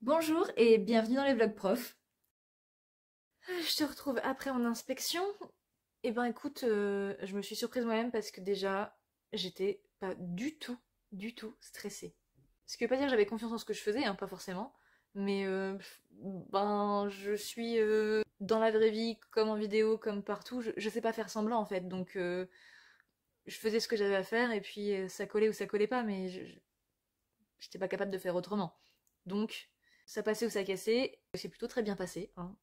Bonjour et bienvenue dans les vlogs prof. Je te retrouve après mon inspection. Et ben écoute, je me suis surprise moi-même parce que déjà, j'étais pas du tout stressée. Ce qui veut pas dire que j'avais confiance en ce que je faisais, hein, pas forcément. Mais ben je suis dans la vraie vie, comme en vidéo, comme partout, je sais pas faire semblant en fait. Donc je faisais ce que j'avais à faire et puis ça collait ou ça collait pas, mais j'étais pas capable de faire autrement. Donc, ça passait ou ça cassait. C'est plutôt très bien passé, hein.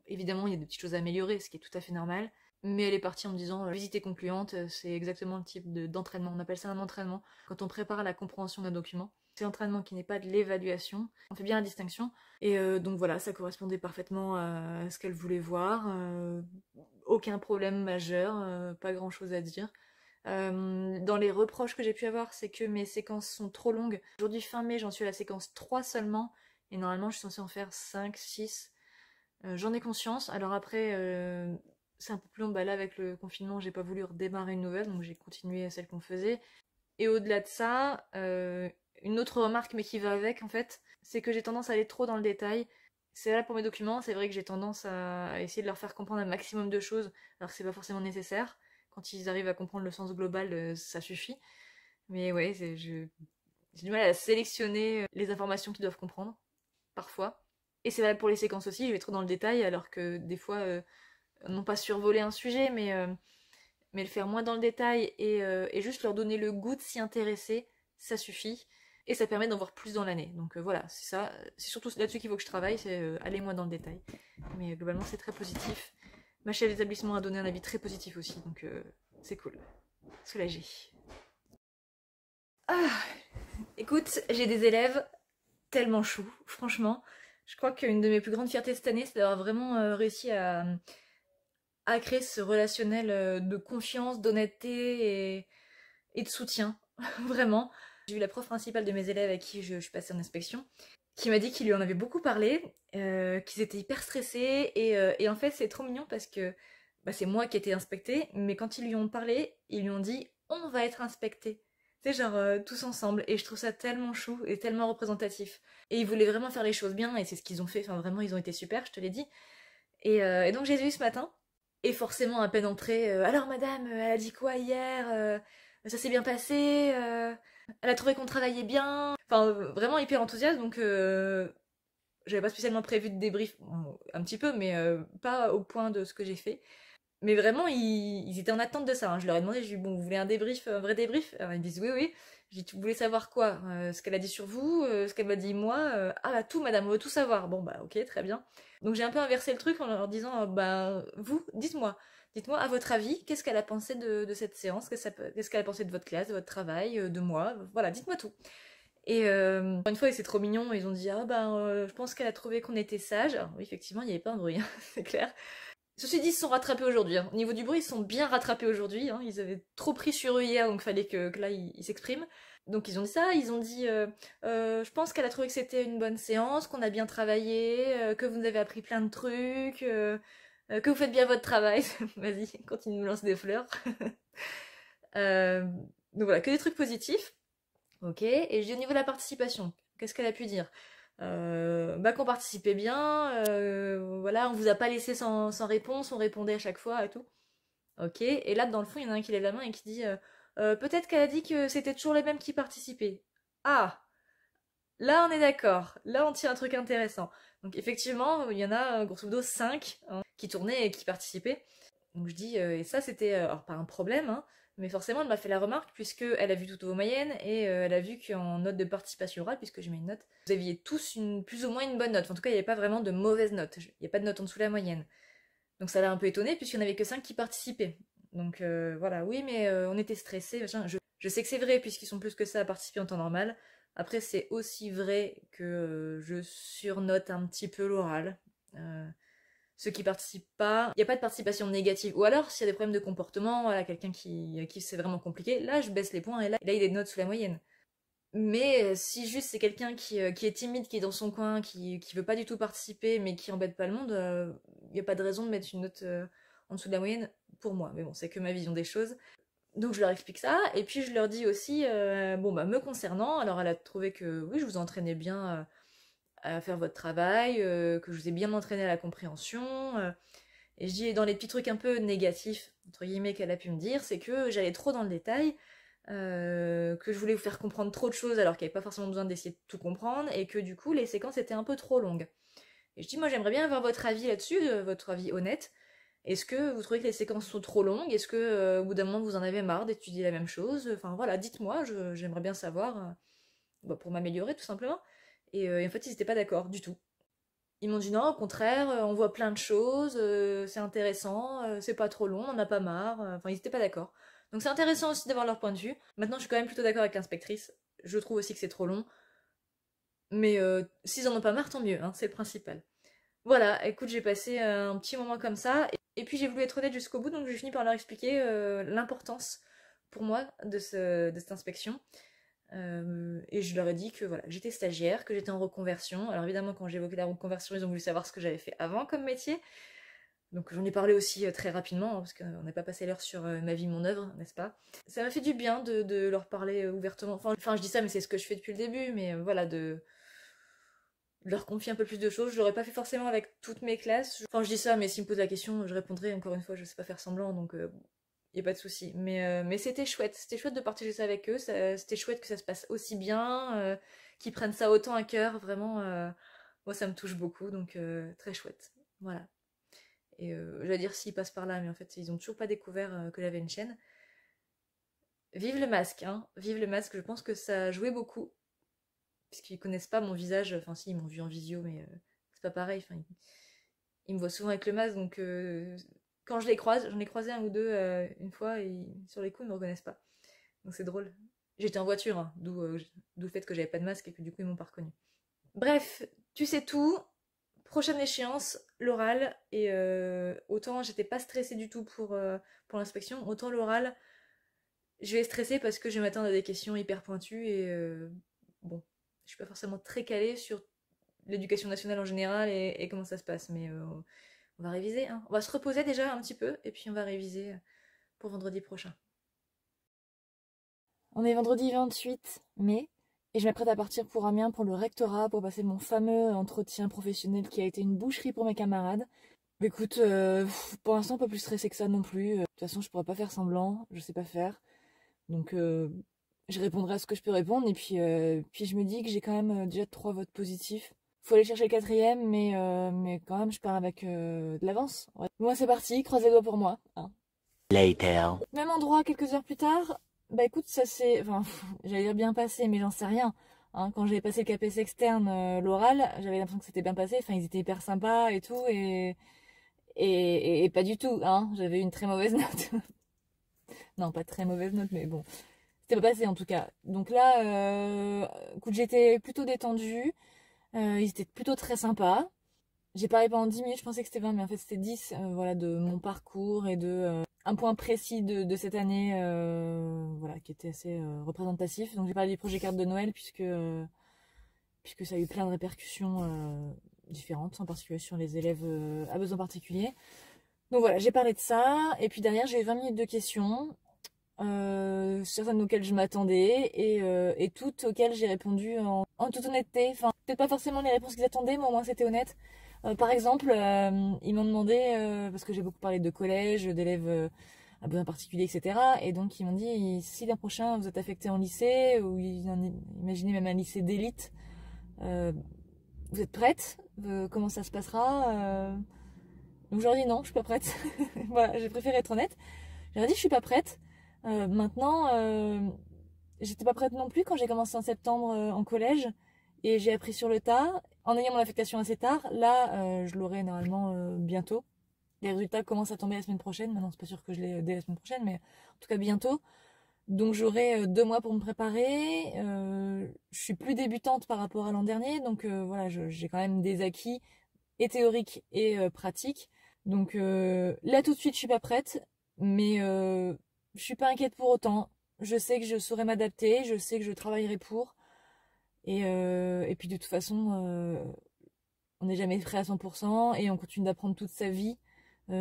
Évidemment, il y a des petites choses à améliorer, ce qui est tout à fait normal. Mais elle est partie en me disant visite est concluante, c'est exactement le type d'entraînement. On appelle ça un entraînement quand on prépare la compréhension d'un document. C'est l'entraînement qui n'est pas de l'évaluation. On fait bien la distinction. Et donc voilà, ça correspondait parfaitement à ce qu'elle voulait voir. Aucun problème majeur, pas grand chose à dire. Dans les reproches que j'ai pu avoir, c'est que mes séquences sont trop longues. Aujourd'hui, fin mai, j'en suis à la séquence 3 seulement. Et normalement, je suis censée en faire 5, 6. J'en ai conscience. Alors après, c'est un peu plus long. Bah là, avec le confinement, j'ai pas voulu redémarrer une nouvelle, donc j'ai continué à celle qu'on faisait. Et au-delà de ça, une autre remarque, mais qui va avec, en fait, c'est que j'ai tendance à aller trop dans le détail. C'est là pour mes documents, c'est vrai que j'ai tendance à essayer de leur faire comprendre un maximum de choses, alors que c'est pas forcément nécessaire. Quand ils arrivent à comprendre le sens global, ça suffit. Mais ouais, j'ai du mal à sélectionner les informations qu'ils doivent comprendre, parfois. Et c'est valable pour les séquences aussi, je vais trop dans le détail, alors que des fois, non pas survoler un sujet, mais le faire moins dans le détail et juste leur donner le goût de s'y intéresser, ça suffit. Et ça permet d'en voir plus dans l'année. Donc voilà, c'est ça. C'est surtout là-dessus qu'il faut que je travaille, c'est aller moins dans le détail. Mais globalement, c'est très positif. Ma chef d'établissement a donné un avis très positif aussi, donc c'est cool. Soulagée. Ah, écoute, j'ai des élèves tellement choux, franchement. Je crois qu'une de mes plus grandes fiertés cette année, c'est d'avoir vraiment réussi à créer ce relationnel de confiance, d'honnêteté et de soutien. Vraiment. J'ai eu la prof principale de mes élèves à qui je suis passée en inspection, qui m'a dit qu'il lui en avait beaucoup parlé, qu'ils étaient hyper stressés, et en fait c'est trop mignon parce que bah, c'est moi qui étais inspectée, mais quand ils lui ont parlé, ils lui ont dit on va être inspecté. C'est genre tous ensemble, et je trouve ça tellement chou et tellement représentatif. Et ils voulaient vraiment faire les choses bien, et c'est ce qu'ils ont fait, enfin vraiment ils ont été super, je te l'ai dit. Et donc j'ai vu ce matin, et forcément à peine entrée, alors madame, elle a dit quoi hier ça s'est bien passé, elle a trouvé qu'on travaillait bien, enfin vraiment hyper enthousiaste, donc j'avais pas spécialement prévu de débrief, bon, un petit peu, mais pas au point de ce que j'ai fait. Mais vraiment, ils étaient en attente de ça, hein. Je leur ai demandé, j'ai dit, bon, vous voulez un débrief, un vrai débrief? Alors ils me disent oui, oui. J'ai dit, vous voulez savoir quoi? Ce qu'elle a dit sur vous, ce qu'elle m'a dit moi? Ah bah tout, madame, on veut tout savoir. Bon bah ok, très bien. Donc j'ai un peu inversé le truc en leur disant, bah vous, dites-moi. Dites-moi, à votre avis, qu'est-ce qu'elle a pensé de cette séance? Qu'est-ce qu'elle a pensé de votre classe, de votre travail, de moi? Voilà, dites-moi tout. Et une fois, c'est trop mignon, ils ont dit, ah ben, je pense qu'elle a trouvé qu'on était sage. Alors, oui, effectivement, il n'y avait pas un bruit, hein, c'est clair. Ceci dit, ils se sont rattrapés aujourd'hui, hein. Au niveau du bruit, ils sont bien rattrapés aujourd'hui, hein. Ils avaient trop pris sur eux hier, donc fallait que là, ils s'expriment. Donc ils ont dit ça, ils ont dit je pense qu'elle a trouvé que c'était une bonne séance, qu'on a bien travaillé, que vous nous avez appris plein de trucs, que vous faites bien votre travail. Vas-y, continue de me lancer des fleurs. Euh, donc voilà, que des trucs positifs. Ok, et je dis au niveau de la participation, qu'est-ce qu'elle a pu dire? Bah qu'on participait bien, voilà, on vous a pas laissé sans réponse, on répondait à chaque fois et tout. Ok, et là dans le fond il y en a un qui lève la main et qui dit peut-être qu'elle a dit que c'était toujours les mêmes qui participaient. Ah, là on est d'accord, là on tient un truc intéressant. Donc effectivement il y en a grosso modo 5 hein, qui tournaient et qui participaient. Donc je dis, et ça c'était, alors pas un problème, hein, mais forcément elle m'a fait la remarque puisque elle a vu toutes vos moyennes et elle a vu qu'en note de participation orale, puisque j'ai mis une note, vous aviez tous plus ou moins une bonne note. Enfin, en tout cas, il n'y avait pas vraiment de mauvaise note. Il n'y a pas de note en dessous de la moyenne. Donc ça l'a un peu étonnée puisqu'il n'y en avait que 5 qui participaient. Donc voilà, oui, mais on était stressés, machin. Je sais que c'est vrai puisqu'ils sont plus que ça à participer en temps normal. Après, c'est aussi vrai que je surnote un petit peu l'oral. Euh, Ceux qui participent pas, il n'y a pas de participation négative. Ou alors, s'il y a des problèmes de comportement, voilà, quelqu'un qui c'est vraiment compliqué, là je baisse les points et là il est notes sous la moyenne. Mais si juste c'est quelqu'un qui est timide, qui est dans son coin, qui veut pas du tout participer, mais qui embête pas le monde, il n'y a pas de raison de mettre une note en dessous de la moyenne pour moi. Mais bon, c'est que ma vision des choses. Donc je leur explique ça, et puis je leur dis aussi, bon bah me concernant, alors elle a trouvé que oui, je vous entraînais bien à faire votre travail, que je vous ai bien entraîné à la compréhension. Et je dis, dans les petits trucs un peu négatifs, entre guillemets, qu'elle a pu me dire, c'est que j'allais trop dans le détail, que je voulais vous faire comprendre trop de choses alors qu'il n'y avait pas forcément besoin d'essayer de tout comprendre, et que du coup, les séquences étaient un peu trop longues. Et je dis, moi j'aimerais bien avoir votre avis là-dessus, votre avis honnête. Est-ce que vous trouvez que les séquences sont trop longues? Est-ce que au bout d'un moment vous en avez marre d'étudier la même chose? Enfin voilà, dites-moi, j'aimerais bien savoir, bah, pour m'améliorer tout simplement. Et en fait, ils n'étaient pas d'accord du tout. Ils m'ont dit non, au contraire, on voit plein de choses, c'est intéressant, c'est pas trop long, on n'a pas marre. Enfin, ils n'étaient pas d'accord. Donc c'est intéressant aussi d'avoir leur point de vue. Maintenant, je suis quand même plutôt d'accord avec l'inspectrice. Je trouve aussi que c'est trop long. Mais s'ils en ont pas marre, tant mieux, hein, c'est le principal. Voilà, écoute, j'ai passé un petit moment comme ça. Et puis j'ai voulu être honnête jusqu'au bout, donc j'ai fini par leur expliquer l'importance pour moi de cette inspection. Et je leur ai dit que voilà, j'étais stagiaire, que j'étais en reconversion. Alors évidemment, quand j'ai évoqué la reconversion, ils ont voulu savoir ce que j'avais fait avant comme métier. Donc j'en ai parlé aussi très rapidement, hein, parce qu'on n'a pas passé l'heure sur ma vie, mon œuvre, n'est-ce pas? Ça m'a fait du bien de leur parler ouvertement. Enfin, je dis ça, mais c'est ce que je fais depuis le début, mais voilà, de leur confier un peu plus de choses. Je l'aurais pas fait forcément avec toutes mes classes. Enfin, je dis ça, mais s'ils me posent la question, je répondrai. Encore une fois, je sais pas faire semblant, donc y a pas de souci. Mais c'était chouette. C'était chouette de partager ça avec eux. C'était chouette que ça se passe aussi bien, qu'ils prennent ça autant à cœur. Vraiment, moi, ça me touche beaucoup, donc très chouette. Voilà. Et j'allais dire s'ils passent par là, mais en fait, ils ont toujours pas découvert que j'avais une chaîne. Vive le masque, hein. Vive le masque. Je pense que ça a joué beaucoup puisqu'ils connaissent pas mon visage, enfin si, ils m'ont vu en visio, mais c'est pas pareil, enfin, ils me voient souvent avec le masque, donc quand je les croise, j'en ai croisé un ou deux une fois, et sur les coups, ils me reconnaissent pas. Donc c'est drôle. J'étais en voiture, hein, d'où le fait que j'avais pas de masque et que du coup ils m'ont pas reconnu. Bref, tu sais tout. Prochaine échéance, l'oral, et autant j'étais pas stressée du tout pour l'inspection, autant l'oral, je vais stresser parce que je vais m'attendre à des questions hyper pointues et bon, je suis pas forcément très calée sur l'éducation nationale en général et comment ça se passe, mais on va réviser, hein. On va se reposer déjà un petit peu et puis on va réviser pour vendredi prochain. On est vendredi 28 mai et je m'apprête à partir pour Amiens pour le rectorat pour passer mon fameux entretien professionnel qui a été une boucherie pour mes camarades. Écoute, pour l'instant pas plus stressé que ça non plus. De toute façon je pourrais pas faire semblant, je sais pas faire. Donc je répondrai à ce que je peux répondre et puis je me dis que j'ai quand même déjà 3 votes positifs. Faut aller chercher le 4e, mais quand même je pars avec de l'avance. Ouais. Bon c'est parti, croisez les doigts pour moi. Hein. Later. Même endroit quelques heures plus tard, bah écoute ça c'est, enfin j'allais dire bien passé mais j'en sais rien. Hein, quand j'avais passé le KPS externe, l'oral, j'avais l'impression que c'était bien passé, enfin ils étaient hyper sympas et tout et pas du tout, hein, j'avais une très mauvaise note. Non pas très mauvaise note mais bon. C'était pas passé en tout cas. Donc là, écoute, j'étais plutôt détendue. Ils étaient plutôt très sympas. J'ai parlé pendant 10 minutes, je pensais que c'était 20, mais en fait c'était 10, voilà, de mon parcours et de un point précis de cette année, voilà, qui était assez représentatif. Donc j'ai parlé du projet carte de Noël puisque ça a eu plein de répercussions différentes, en particulier sur les élèves à besoins particuliers. Donc voilà, j'ai parlé de ça, et puis derrière j'ai eu 20 minutes de questions. Certaines auxquelles je m'attendais et toutes auxquelles j'ai répondu en toute honnêteté. Enfin, peut-être pas forcément les réponses qu'ils attendaient, mais au moins c'était honnête. Par exemple, ils m'ont demandé, parce que j'ai beaucoup parlé de collège, d'élèves à besoins particuliers, etc. Et donc ils m'ont dit, si l'an prochain vous êtes affecté en lycée, ou imaginez même un lycée d'élite, vous êtes prête? Comment ça se passera? Donc je leur ai dit non, je suis pas prête. Voilà, j'ai préféré être honnête. J'ai dit je suis pas prête. Maintenant, j'étais pas prête non plus quand j'ai commencé en septembre en collège et j'ai appris sur le tas. En ayant mon affectation assez tard, là, je l'aurai normalement bientôt. Les résultats commencent à tomber la semaine prochaine. Maintenant, c'est pas sûr que je l'ai dès la semaine prochaine, mais en tout cas bientôt. Donc j'aurai 2 mois pour me préparer. Je suis plus débutante par rapport à l'an dernier, donc voilà, j'ai quand même des acquis et théoriques et pratiques. Donc là tout de suite, je suis pas prête, mais je suis pas inquiète pour autant. Je sais que je saurai m'adapter, je sais que je travaillerai pour. Et puis de toute façon, on n'est jamais prêt à 100% et on continue d'apprendre toute sa vie,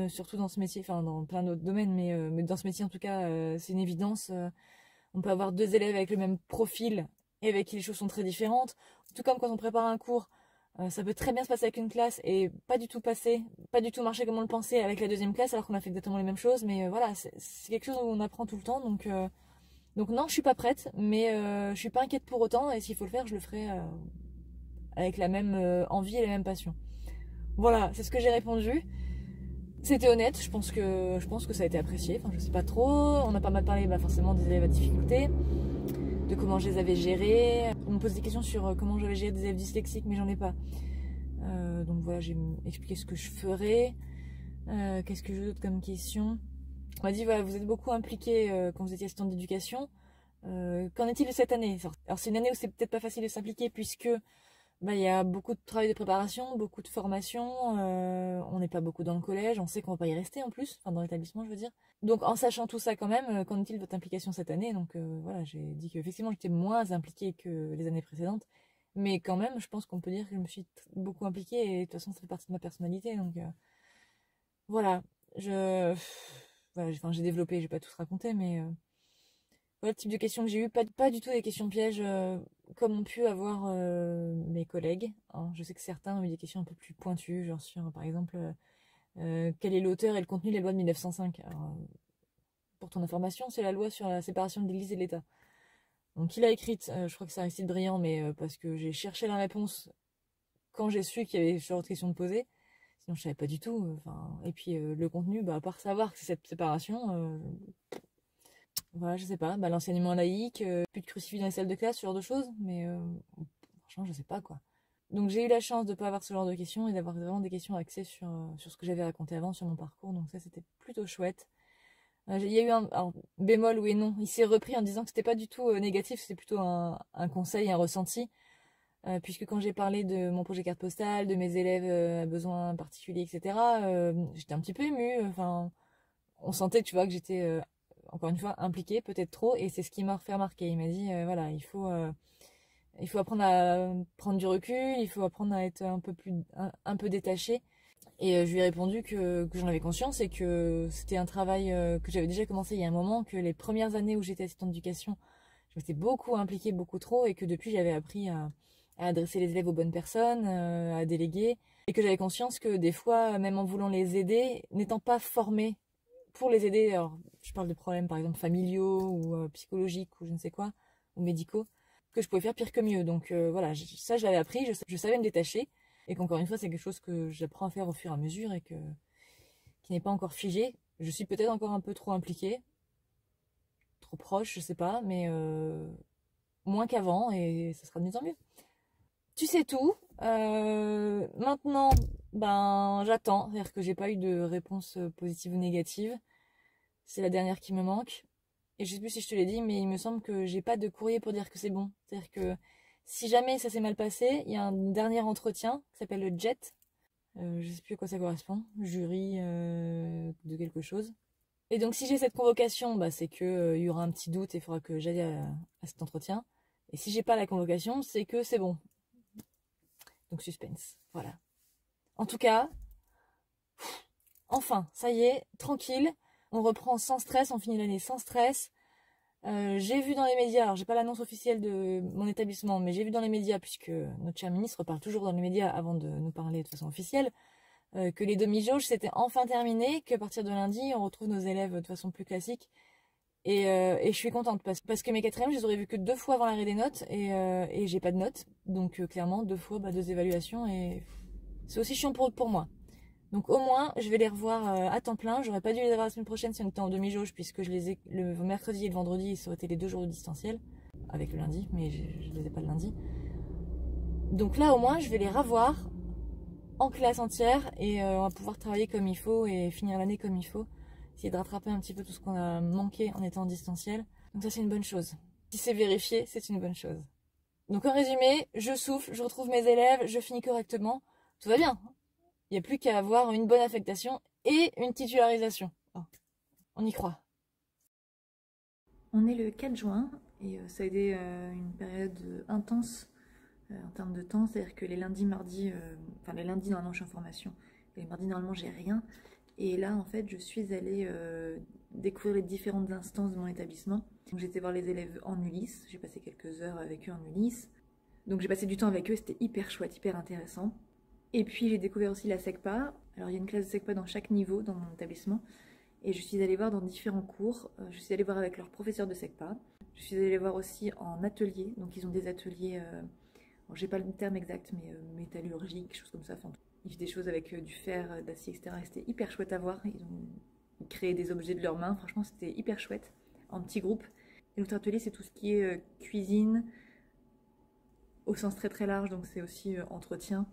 surtout dans ce métier, enfin dans plein d'autres domaines, mais dans ce métier en tout cas, c'est une évidence. On peut avoir 2 élèves avec le même profil et avec qui les choses sont très différentes. Tout comme quand on prépare un cours, Ça peut très bien se passer avec une classe et pas du tout marcher comme on le pensait avec la deuxième classe alors qu'on a fait exactement les mêmes choses. Mais voilà, c'est quelque chose où on apprend tout le temps. Donc non, je suis pas prête, mais je suis pas inquiète pour autant. Et s'il faut le faire, je le ferai avec la même envie et la même passion. Voilà, c'est ce que j'ai répondu. C'était honnête, je pense que ça a été apprécié. Enfin, je sais pas trop. On a pas mal parlé forcément des élèves à difficulté, de comment je les avais gérés. On me pose des questions sur comment j'avais géré des élèves dyslexiques, mais j'en ai pas. Donc voilà, j'ai expliqué ce que je ferais. Qu'est-ce que j'ai d'autre comme question? On m'a dit, voilà, vous êtes beaucoup impliqué quand vous étiez assistante d'éducation. Qu'en est-il de cette année? Alors c'est une année où c'est peut-être pas facile de s'impliquer puisque il y a beaucoup de travail de préparation, beaucoup de formation. On n'est pas beaucoup dans le collège, on sait qu'on va pas y rester en plus, enfin dans l'établissement je veux dire. Donc en sachant tout ça quand même, qu'en est-il de votre implication cette année? Donc voilà, j'ai dit qu'effectivement j'étais moins impliquée que les années précédentes. Mais quand même, je pense qu'on peut dire que je me suis beaucoup impliquée et de toute façon ça fait partie de ma personnalité. Donc voilà, voilà, j'ai développé, j'ai pas tout raconté, mais voilà le type de questions que j'ai eu, pas du tout des questions pièges comme ont pu avoir mes collègues. Hein. Je sais que certains ont eu des questions un peu plus pointues, genre sur par exemple quel est l'auteur et le contenu des lois de 1905. Alors, pour ton information, c'est la loi sur la séparation de l'Église et de l'État. Donc il a écrite, je crois que c'est Aristide Briand, mais parce que j'ai cherché la réponse quand j'ai su qu'il y avait ce genre de questions de poser. Sinon je savais pas du tout. Et puis le contenu, à part savoir que c'est cette séparation, voilà, je sais pas, l'enseignement laïque, plus de crucifix dans les salles de classe, ce genre de choses, mais franchement je sais pas quoi. Donc j'ai eu la chance de pas avoir ce genre de questions et d'avoir vraiment des questions axées sur ce que j'avais raconté avant, sur mon parcours, donc ça c'était plutôt chouette. Il y a eu alors, bémol oui et non, il s'est repris en disant que c'était pas du tout négatif, c'était plutôt un conseil, un ressenti, puisque quand j'ai parlé de mon projet carte postale, de mes élèves à besoins particuliers, etc., j'étais un petit peu émue, enfin, on sentait, tu vois, que j'étais, encore une fois, impliquée, peut-être trop, et c'est ce qui m'a fait remarquer. Il m'a dit, voilà, il faut apprendre à prendre du recul, il faut apprendre à être un peu détaché. Et je lui ai répondu que j'en avais conscience et que c'était un travail que j'avais déjà commencé il y a un moment, que les premières années où j'étais assistante d'éducation, je m'étais beaucoup impliquée, beaucoup trop, et que depuis j'avais appris à adresser les élèves aux bonnes personnes, à déléguer, et que j'avais conscience que des fois, même en voulant les aider, n'étant pas formée pour les aider, alors je parle de problèmes par exemple familiaux ou psychologiques ou je ne sais quoi, ou médicaux, que je pouvais faire pire que mieux. Donc voilà, ça je l'avais appris, je savais me détacher, et qu'encore une fois c'est quelque chose que j'apprends à faire au fur et à mesure et qui n'est pas encore figé. Je suis peut-être encore un peu trop impliquée, trop proche, je sais pas, mais moins qu'avant et ça sera de mieux en mieux. Tu sais tout. Maintenant, j'attends, c'est-à-dire que j'ai pas eu de réponse positive ou négative. C'est la dernière qui me manque. Et je sais plus si je te l'ai dit, mais il me semble que j'ai pas de courrier pour dire que c'est bon. C'est-à-dire que si jamais ça s'est mal passé, il y a un dernier entretien qui s'appelle le JET. Je sais plus à quoi ça correspond. Jury de quelque chose. Et donc si j'ai cette convocation, c'est que il y aura un petit doute et il faudra que j'aille à cet entretien. Et si j'ai pas la convocation, c'est que c'est bon. Donc suspense. Voilà. En tout cas, enfin, ça y est, tranquille. On reprend sans stress, on finit l'année sans stress. J'ai vu dans les médias, alors j'ai pas l'annonce officielle de mon établissement, mais j'ai vu dans les médias, puisque notre cher ministre parle toujours dans les médias avant de nous parler de façon officielle, que les demi-jauges c'était enfin terminé, qu'à partir de lundi on retrouve nos élèves de façon plus classique. Et je suis contente parce que mes quatrièmes, je les aurais vus que 2 fois avant l'arrêt des notes et j'ai pas de notes. Donc clairement, 2 fois, 2 évaluations et c'est aussi chiant pour moi. Donc au moins, je vais les revoir à temps plein. J'aurais pas dû les avoir la semaine prochaine si on était en demi-jauge puisque je les ai le mercredi et le vendredi, ça aurait été les 2 jours de distanciel avec le lundi, mais je les ai pas le lundi. Donc là au moins, je vais les revoir en classe entière et on va pouvoir travailler comme il faut et finir l'année comme il faut. Essayer de rattraper un petit peu tout ce qu'on a manqué en étant en distanciel. Donc ça c'est une bonne chose. Si c'est vérifié, c'est une bonne chose. Donc en résumé, je souffle, je retrouve mes élèves, je finis correctement. Tout va bien. Il n'y a plus qu'à avoir une bonne affectation et une titularisation. Oh, on y croit. On est le 4 juin et ça a été une période intense en termes de temps. C'est-à-dire que les lundis, mardis, les lundis normalement je suis en formation et les mardis normalement j'ai rien. Et là en fait je suis allée découvrir les différentes instances de mon établissement. Donc j'étais voir les élèves en Ulysse, j'ai passé quelques heures avec eux en Ulysse. Donc j'ai passé du temps avec eux, c'était hyper chouette, hyper intéressant. Et puis j'ai découvert aussi la SECPA. Alors il y a une classe de SECPA dans chaque niveau dans mon établissement. Et je suis allée voir dans différents cours. Je suis allée voir avec leurs professeurs de SECPA. Je suis allée voir aussi en atelier. Donc ils ont des ateliers, j'ai pas le terme exact, mais métallurgique, choses comme ça. Enfin, ils font des choses avec du fer, d'acier, etc. Et c'était hyper chouette à voir. Ils ont créé des objets de leurs mains. Franchement, c'était hyper chouette, en petits groupes. Et l'autre atelier, c'est tout ce qui est cuisine, au sens très très large. Donc c'est aussi entretien.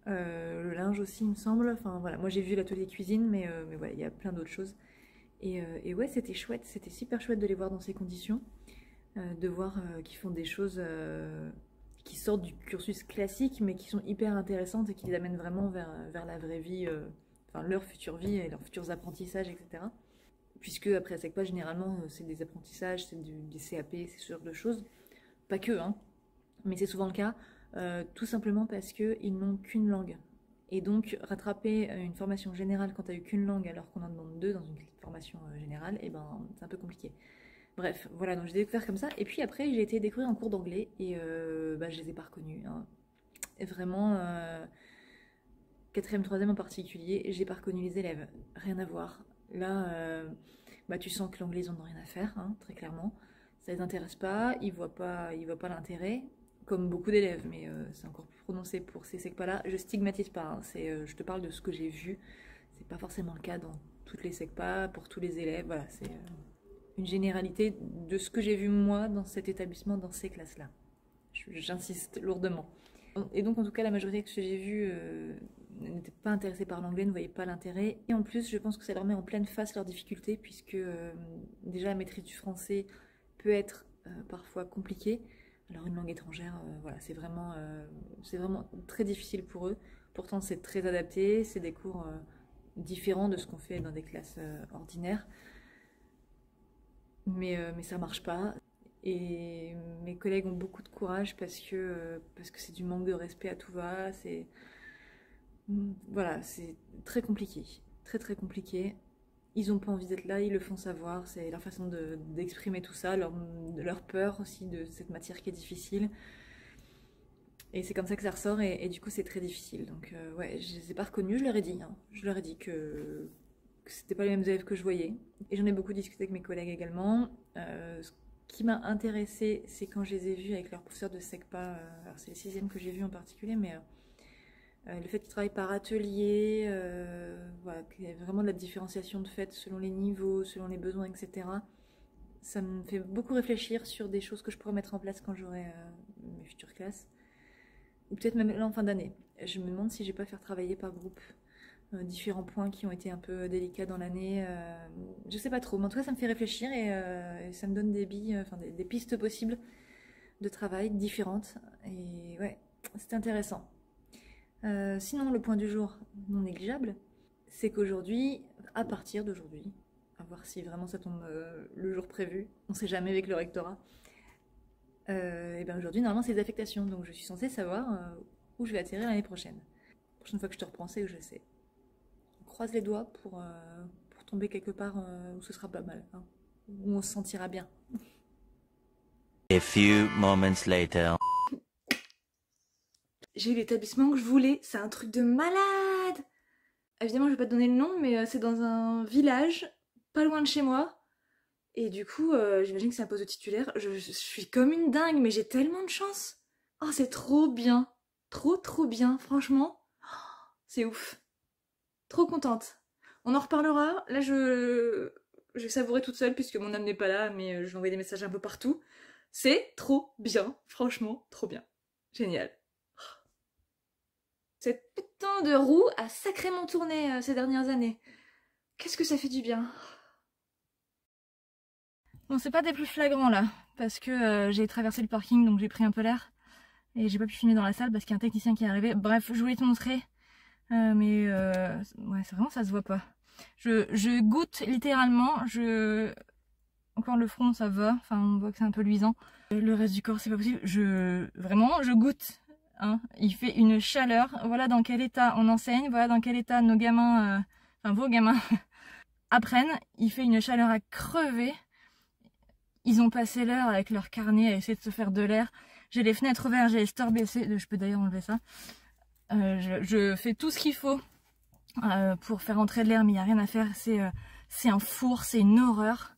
Le linge aussi, il me semble. Enfin voilà, moi j'ai vu l'atelier cuisine, mais voilà, il y a plein d'autres choses. Et ouais, c'était chouette, c'était super chouette de les voir dans ces conditions, de voir qu'ils font des choses qui sortent du cursus classique, mais qui sont hyper intéressantes et qui les amènent vraiment vers la vraie vie, enfin leur future vie et leurs futurs apprentissages, etc. Puisque après SECPA, généralement, c'est des apprentissages, c'est des CAP, ce genre de choses. Pas que, hein, mais c'est souvent le cas. Tout simplement parce qu'ils n'ont qu'une langue. Et donc, rattraper une formation générale quand tu n'as eu qu'une langue alors qu'on en demande deux dans une formation générale, et ben, c'est un peu compliqué. Bref, voilà, donc j'ai découvert comme ça. Et puis après, j'ai été découvrir en cours d'anglais et je les ai pas reconnus. Hein. Et vraiment, 4e, 3e en particulier, j'ai pas reconnu les élèves. Rien à voir. Là, tu sens que l'anglais, ils en ont rien à faire, hein, très clairement. Ça les intéresse pas, ils voient pas l'intérêt. Comme beaucoup d'élèves, mais c'est encore plus prononcé pour ces SECPA-là. Je stigmatise pas, hein, je te parle de ce que j'ai vu. C'est pas forcément le cas dans toutes les SECPA, pour tous les élèves. Voilà, c'est une généralité de ce que j'ai vu moi dans cet établissement, dans ces classes-là. J'insiste lourdement. Et donc, en tout cas, la majorité que j'ai vue n'était pas intéressée par l'anglais, ne voyait pas l'intérêt. Et en plus, je pense que ça leur met en pleine face leurs difficultés, puisque déjà la maîtrise du français peut être parfois compliquée. Alors une langue étrangère, voilà, c'est vraiment très difficile pour eux. Pourtant, c'est très adapté, c'est des cours différents de ce qu'on fait dans des classes ordinaires. Mais ça marche pas. Et mes collègues ont beaucoup de courage parce que c'est du manque de respect à tout va. Voilà, c'est très compliqué, très très compliqué. Ils n'ont pas envie d'être là, ils le font savoir, c'est leur façon d'exprimer tout ça, leur peur aussi de cette matière qui est difficile. Et c'est comme ça que ça ressort, et du coup c'est très difficile. Donc ouais, je les ai pas reconnus, je leur ai dit, hein. Je leur ai dit que c'était pas les mêmes élèves que je voyais. Et j'en ai beaucoup discuté avec mes collègues également. Ce qui m'a intéressée, c'est quand je les ai vus avec leur professeur de SECPA, alors c'est les 6e que j'ai vus en particulier, mais le fait qu'ils travaillent par atelier, voilà, qu'il y a vraiment de la différenciation de fait selon les niveaux, selon les besoins, etc. Ça me fait beaucoup réfléchir sur des choses que je pourrais mettre en place quand j'aurai mes futures classes. Ou peut-être même là en fin d'année. Je me demande si je vais pas faire travailler par groupe différents points qui ont été un peu délicats dans l'année. Je sais pas trop, mais en tout cas ça me fait réfléchir et ça me donne des billes, enfin des pistes possibles de travail différentes. Et ouais, c'est intéressant. Sinon, le point du jour non négligeable, c'est qu'aujourd'hui, à partir d'aujourd'hui, à voir si vraiment ça tombe le jour prévu, on sait jamais avec le rectorat, et bien aujourd'hui, normalement, c'est les affectations, donc je suis censée savoir où je vais atterrir l'année prochaine. La prochaine fois que je te reprends, c'est que je sais. On croise les doigts pour tomber quelque part où ce sera pas mal, hein, où on se sentira bien. A few moments later. J'ai eu l'établissement que je voulais, c'est un truc de malade! Évidemment, je vais pas te donner le nom, mais c'est dans un village, pas loin de chez moi. Et du coup, j'imagine que c'est un poste de titulaire. Je suis comme une dingue, mais j'ai tellement de chance! Oh, c'est trop bien! Trop trop bien, franchement. C'est ouf. Trop contente. On en reparlera. Là, je vais savourer toute seule puisque mon âme n'est pas là, mais je vais envoyer des messages un peu partout. C'est trop bien, franchement, trop bien. Génial. Cette putain de roue a sacrément tourné ces dernières années. Qu'est-ce que ça fait du bien. Bon, c'est pas des plus flagrants là, parce que j'ai traversé le parking, donc j'ai pris un peu l'air. Et j'ai pas pu filmer dans la salle parce qu'il y a un technicien qui est arrivé. Bref, je voulais te montrer. Ouais, c'est vraiment, ça se voit pas. Je goûte littéralement. Encore le front, ça va. Enfin, on voit que c'est un peu luisant. Le reste du corps, c'est pas possible. Vraiment, je goûte. Hein. Il fait une chaleur. Voilà dans quel état on enseigne. Voilà dans quel état nos gamins, enfin vos gamins, apprennent. Il fait une chaleur à crever. Ils ont passé l'heure avec leur carnet à essayer de se faire de l'air. J'ai les fenêtres ouvertes, j'ai les stores baissés, je peux d'ailleurs enlever ça. Je fais tout ce qu'il faut pour faire entrer de l'air, mais il n'y a rien à faire. C'est un four, c'est une horreur.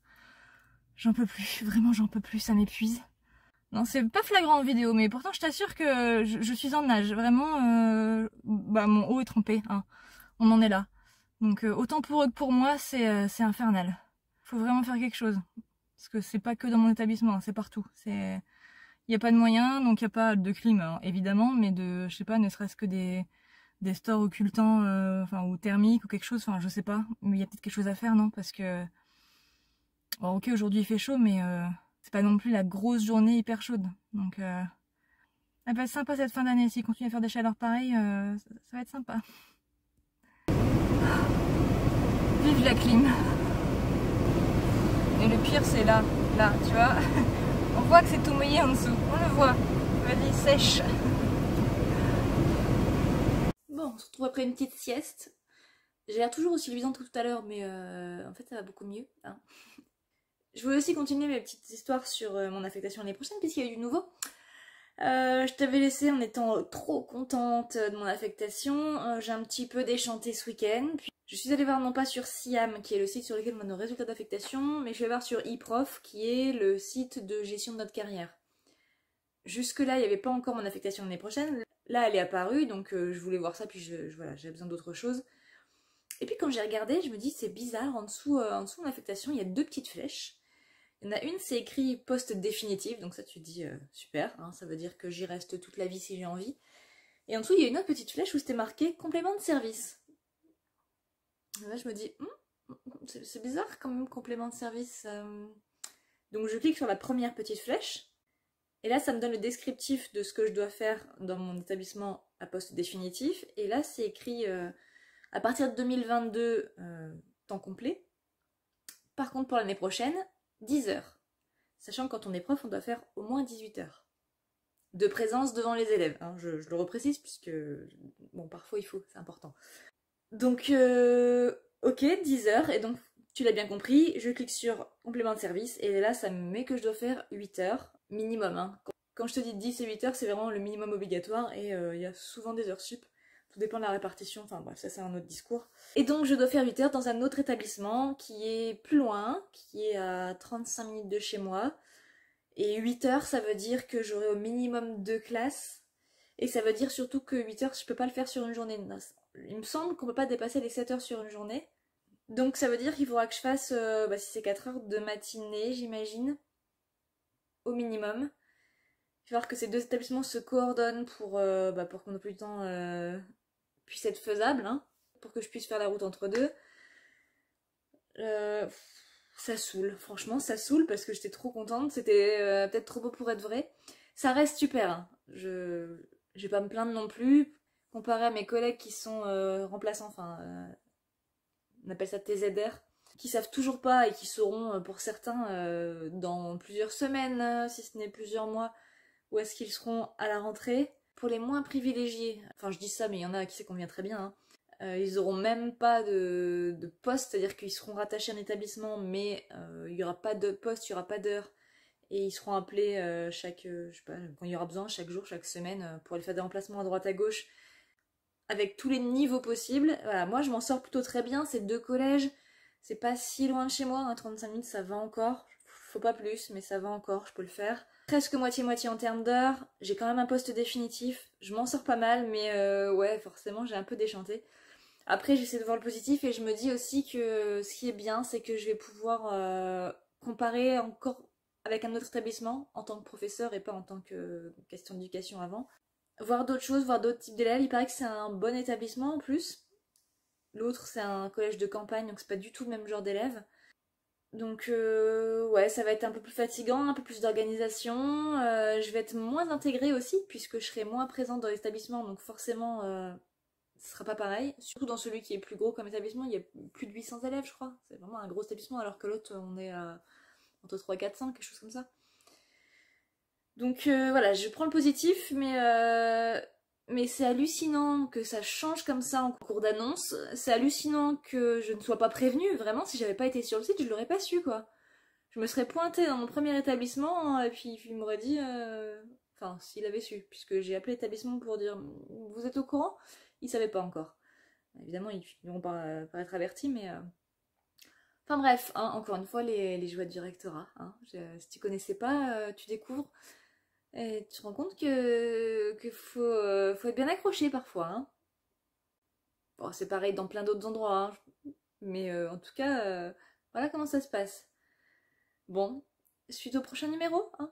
J'en peux plus, vraiment j'en peux plus, ça m'épuise. Non, c'est pas flagrant en vidéo, mais pourtant je t'assure que je suis en nage. Vraiment, mon haut est trempé, hein. On en est là. Donc autant pour eux que pour moi, c'est infernal. Faut vraiment faire quelque chose. Parce que c'est pas que dans mon établissement, c'est partout. Il n'y a pas de moyens, donc il n'y a pas de clim, alors, évidemment, mais je sais pas, ne serait-ce que des stores occultants, ou thermiques ou quelque chose, enfin je sais pas. Mais il y a peut-être quelque chose à faire, non? Parce que, bon, ok, aujourd'hui il fait chaud, mais c'est pas non plus la grosse journée hyper chaude. Donc, ça va être sympa cette fin d'année. S'ils continuent à faire des chaleurs pareilles, ça va être sympa. Vive la clim. Et le pire c'est là, tu vois. On voit que c'est tout mouillé en dessous, on le voit. Vas-y, sèche. Bon, on se retrouve après une petite sieste. J'ai l'air toujours aussi luisante que tout à l'heure, mais en fait ça va beaucoup mieux, hein. Je voulais aussi continuer mes petites histoires sur mon affectation l'année prochaine, puisqu'il y a eu du nouveau. Je t'avais laissé en étant trop contente de mon affectation. J'ai un petit peu déchanté ce week-end. Puis je suis allée voir non pas sur Siam, qui est le site sur lequel on a nos résultats d'affectation, mais je vais voir sur eProf, qui est le site de gestion de notre carrière. Jusque-là, il n'y avait pas encore mon affectation l'année prochaine. Là, elle est apparue, donc je voulais voir ça, puis voilà, j'avais besoin d'autre chose. Et puis quand j'ai regardé, je me dis c'est bizarre, en dessous de mon affectation, il y a 2 petites flèches. Il y en a une, c'est écrit poste définitif, donc ça tu te dis super, hein, ça veut dire que j'y reste toute la vie si j'ai envie. Et en dessous, il y a une autre petite flèche où c'était marqué complément de service. Et là je me dis, c'est bizarre quand même, complément de service. Donc je clique sur la première petite flèche, et là ça me donne le descriptif de ce que je dois faire dans mon établissement à poste définitif, et là c'est écrit à partir de 2022, temps complet. Par contre pour l'année prochaine, 10 heures. Sachant que quand on est prof, on doit faire au moins 18 heures de présence devant les élèves, hein, je le reprécise puisque, bon, parfois il faut, c'est important. Donc, ok, 10 heures, et donc, tu l'as bien compris, je clique sur complément de service, et là, ça me met que je dois faire 8 heures minimum, hein. Quand je te dis 10 et 8 heures, c'est vraiment le minimum obligatoire, et il y a souvent des heures sup. Tout dépend de la répartition, enfin bref, ça c'est un autre discours. Et donc je dois faire 8 heures dans un autre établissement qui est plus loin, qui est à 35 minutes de chez moi. Et 8 heures, ça veut dire que j'aurai au minimum 2 classes. Et ça veut dire surtout que 8 heures, je peux pas le faire sur une journée. Il me semble qu'on peut pas dépasser les 7 heures sur une journée. Donc ça veut dire qu'il faudra que je fasse, si c'est 4 heures de matinée, j'imagine, au minimum. Il va falloir que ces 2 établissements se coordonnent pour que mon emploi du temps puisse être faisable, hein, pour que je puisse faire la route entre deux. Ça saoule, franchement ça saoule parce que j'étais trop contente, c'était peut-être trop beau pour être vrai. Ça reste super, hein. Je vais pas me plaindre non plus, comparé à mes collègues qui sont remplaçants, on appelle ça TZR, qui savent toujours pas et qui sauront pour certains dans plusieurs semaines, si ce n'est plusieurs mois, où est-ce qu'ils seront à la rentrée. Pour les moins privilégiés, enfin je dis ça mais il y en a à qui ça convient très bien, hein. Ils n'auront même pas de poste, c'est-à-dire qu'ils seront rattachés à un établissement, mais il n'y aura pas de poste, il n'y aura pas d'heure, et ils seront appelés je sais pas, quand il y aura besoin, chaque jour, chaque semaine, pour aller faire des remplacements à droite à gauche, avec tous les niveaux possibles. Voilà, moi je m'en sors plutôt très bien, c'est 2 collèges, c'est pas si loin de chez moi, hein, 35 minutes ça va encore, faut pas plus, mais ça va encore, je peux le faire. Presque moitié-moitié en termes d'heures, j'ai quand même un poste définitif, je m'en sors pas mal, mais ouais, forcément j'ai un peu déchanté. Après j'essaie de voir le positif et je me dis aussi que ce qui est bien, c'est que je vais pouvoir comparer encore avec un autre établissement en tant que professeur et pas en tant que question d'éducation avant. Voir d'autres choses, voir d'autres types d'élèves. Il paraît que c'est un bon établissement en plus. L'autre c'est un collège de campagne, donc c'est pas du tout le même genre d'élèves. Donc ouais, ça va être un peu plus fatigant, un peu plus d'organisation. Je vais être moins intégrée aussi puisque je serai moins présente dans l'établissement, donc forcément ce sera pas pareil. Surtout dans celui qui est plus gros comme établissement, il y a plus de 800 élèves je crois. C'est vraiment un gros établissement alors que l'autre on est entre 3, 4, 5, quelque chose comme ça. Donc voilà, je prends le positif, mais c'est hallucinant que ça change comme ça en cours d'annonce. C'est hallucinant que je ne sois pas prévenue. Vraiment, si j'avais pas été sur le site, je l'aurais pas su, quoi. Je me serais pointée dans mon premier établissement et puis il m'aurait dit Enfin, s'il avait su, puisque j'ai appelé l'établissement pour dire « Vous êtes au courant ?» Il savait pas encore. Évidemment, ils finiront par être avertis, mais... Enfin bref, hein, encore une fois, les joies du rectorat. Hein. Si tu connaissais pas, tu découvres. Et tu te rends compte que faut être bien accroché parfois. Hein. Bon, c'est pareil dans plein d'autres endroits. Hein. Mais en tout cas, voilà comment ça se passe. Bon, suite au prochain numéro. Hein.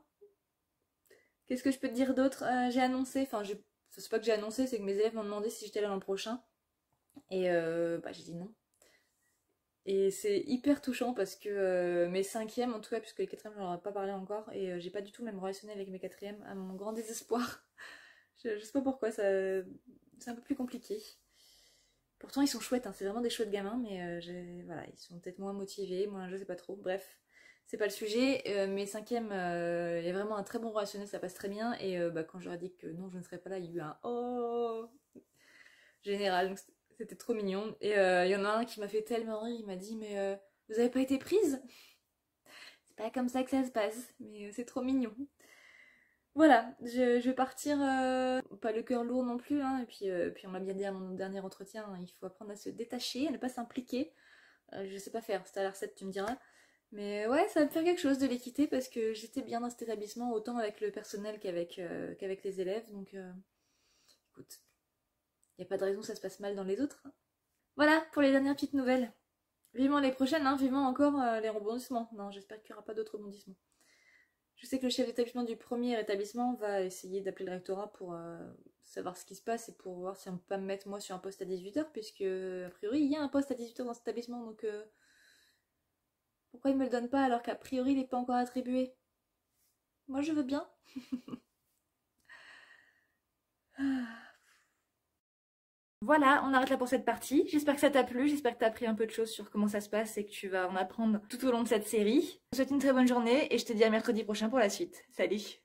Qu'est-ce que je peux te dire d'autre? J'ai annoncé, enfin, c'est pas que j'ai annoncé, c'est que mes élèves m'ont demandé si j'étais là l'an prochain. Et j'ai dit non. Et c'est hyper touchant parce que mes cinquièmes, en tout cas, puisque les quatrièmes, j'en ai pas parlé encore, et j'ai pas du tout le même relationnel avec mes quatrièmes, à mon grand désespoir. Je sais pas pourquoi, c'est un peu plus compliqué. Pourtant, ils sont chouettes, hein, c'est vraiment des chouettes gamins, mais voilà, ils sont peut-être moins motivés, moins, je sais pas trop. Bref, c'est pas le sujet. Mes cinquièmes, il y a vraiment un très bon relationnel, ça passe très bien. Et quand je leur ai dit que non, je ne serais pas là, il y a eu un oh général. Donc c'était trop mignon. Et il y en a un qui m'a fait tellement rire, il m'a dit mais vous avez pas été prise? C'est pas comme ça que ça se passe, mais c'est trop mignon. Voilà, je vais partir, pas le cœur lourd non plus, hein, et puis on m'a bien dit à mon dernier entretien, hein, il faut apprendre à se détacher, à ne pas s'impliquer. Je sais pas faire, c'est à la recette, tu me diras. Mais ouais, ça va me faire quelque chose de les quitter parce que j'étais bien dans cet établissement, autant avec le personnel qu'avec les élèves, donc écoute, il n'y a pas de raison que ça se passe mal dans les autres. Hein. Voilà pour les dernières petites nouvelles. Vivement les prochaines, hein, vivement encore les rebondissements. Non, j'espère qu'il n'y aura pas d'autres rebondissements. Je sais que le chef d'établissement du premier établissement va essayer d'appeler le rectorat pour savoir ce qui se passe et pour voir si on peut pas me mettre moi sur un poste à 18h, puisque a priori il y a un poste à 18h dans cet établissement, donc pourquoi il me le donne pas alors qu'a priori il n'est pas encore attribué? Moi je veux bien. Voilà, on arrête là pour cette partie. J'espère que ça t'a plu, j'espère que t'as appris un peu de choses sur comment ça se passe et que tu vas en apprendre tout au long de cette série. Je te souhaite une très bonne journée et je te dis à mercredi prochain pour la suite. Salut!